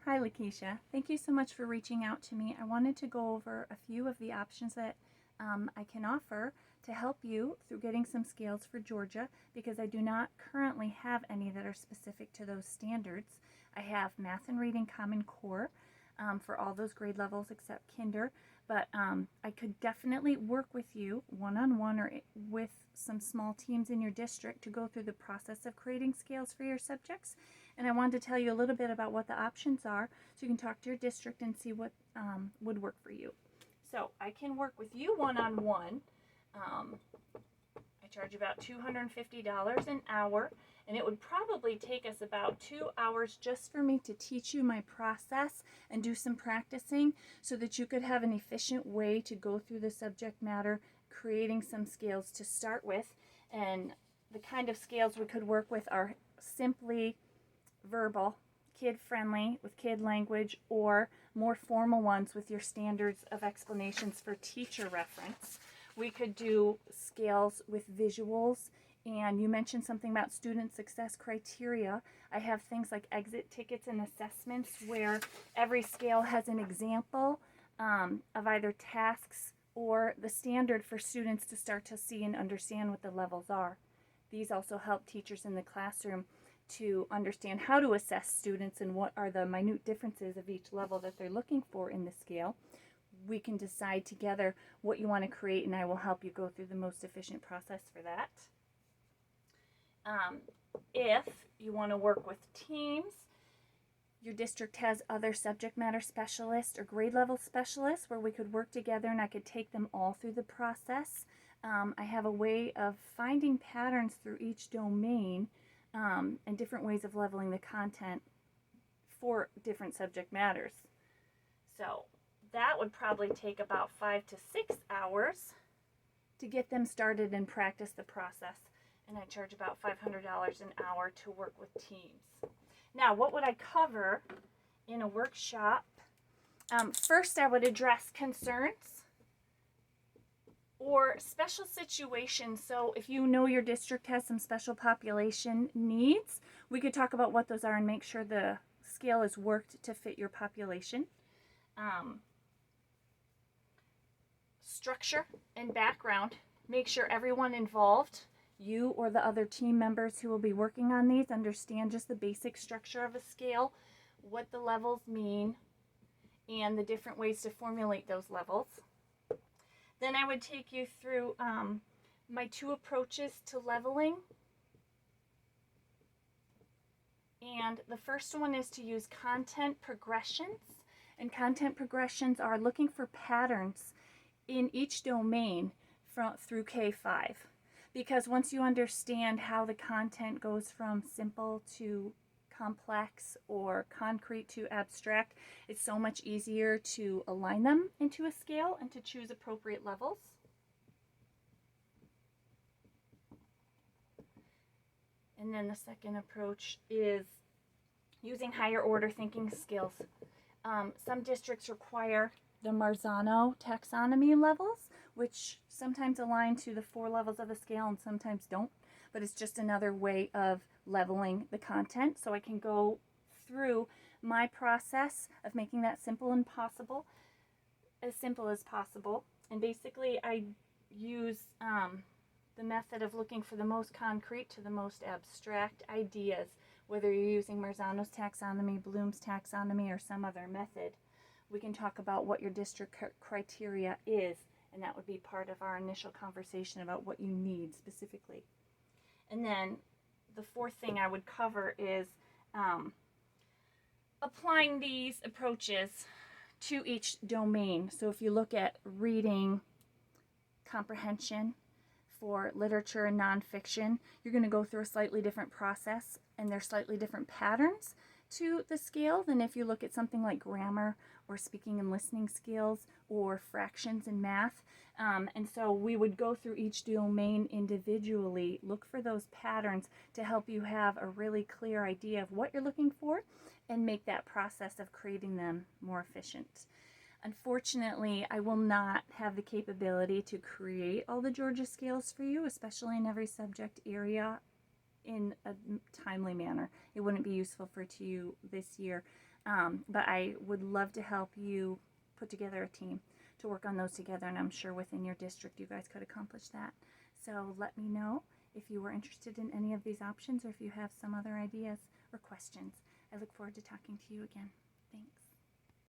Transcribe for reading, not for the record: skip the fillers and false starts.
Hi, Lakeisha. Thank you so much for reaching out to me. I wanted to go over a few of the options that I can offer to help you through getting some scales for Georgia because I do not currently have any that are specific to those standards. I have Math and Reading Common Core for all those grade levels except Kinder, but I could definitely work with you one-on-one or with some small teams in your district to go through the process of creating scales for your subjects. And I wanted to tell you a little bit about what the options are so you can talk to your district and see what would work for you. So I can work with you one-on-one. I charge about $250 an hour, and it would probably take us about 2 hours just for me to teach you my process and do some practicing so that you could have an efficient way to go through the subject matter, creating some scales to start with. And the kind of scales we could work with are simply verbal, kid-friendly with kid language, or more formal ones with your standards of explanations for teacher reference. We could do scales with visuals, and you mentioned something about student success criteria. I have things like exit tickets and assessments where every scale has an example of either tasks or the standard for students to start to see and understand what the levels are. These also help teachers in the classroom to understand how to assess students and what are the minute differences of each level that they're looking for in the scale. We can decide together what you want to create, and I will help you go through the most efficient process for that. If you want to work with teams, your district has other subject matter specialists or grade level specialists where we could work together and I could take them all through the process. I have a way of finding patterns through each domain and different ways of leveling the content for different subject matters. So that would probably take about 5 to 6 hours to get them started and practice the process. And I charge about $500 an hour to work with teams. Now, what would I cover in a workshop? First, I would address concerns or special situations. So if you know your district has some special population needs, we could talk about what those are and make sure the scale is worked to fit your population. Structure and background. Make sure everyone involved, you or the other team members who will be working on these, understand just the basic structure of a scale, what the levels mean, and the different ways to formulate those levels. Then I would take you through my 2 approaches to leveling. And the first one is to use content progressions. And content progressions are looking for patterns in each domain through K5. Because once you understand how the content goes from simple to complex or concrete to abstract, it's so much easier to align them into a scale and to choose appropriate levels. And then the second approach is using higher order thinking skills. Some districts require the Marzano taxonomy levels, which sometimes align to the 4 levels of a scale and sometimes don't, but it's just another way of leveling the content. So I can go through my process of making that simple as possible. And basically I use the method of looking for the most concrete to the most abstract ideas, whether you're using Marzano's taxonomy, Bloom's taxonomy, or some other method. We can talk about what your district criteria is, and that would be part of our initial conversation about what you need specifically. And then the 4th thing I would cover is applying these approaches to each domain. So if you look at reading comprehension for literature and nonfiction, you're going to go through a slightly different process, and there's slightly different patterns to the scale than if you look at something like grammar or speaking and listening skills or fractions in math. And so we would go through each domain individually, look for those patterns to help you have a really clear idea of what you're looking for and make that process of creating them more efficient. Unfortunately, I will not have the capability to create all the Georgia scales for you, especially in every subject area in a timely manner. It wouldn't be useful for to you this year, but I would love to help you put together a team to work on those together, and I'm sure within your district you guys could accomplish that. So let me know if you were interested in any of these options or if you have some other ideas or questions. I look forward to talking to you again. Thanks.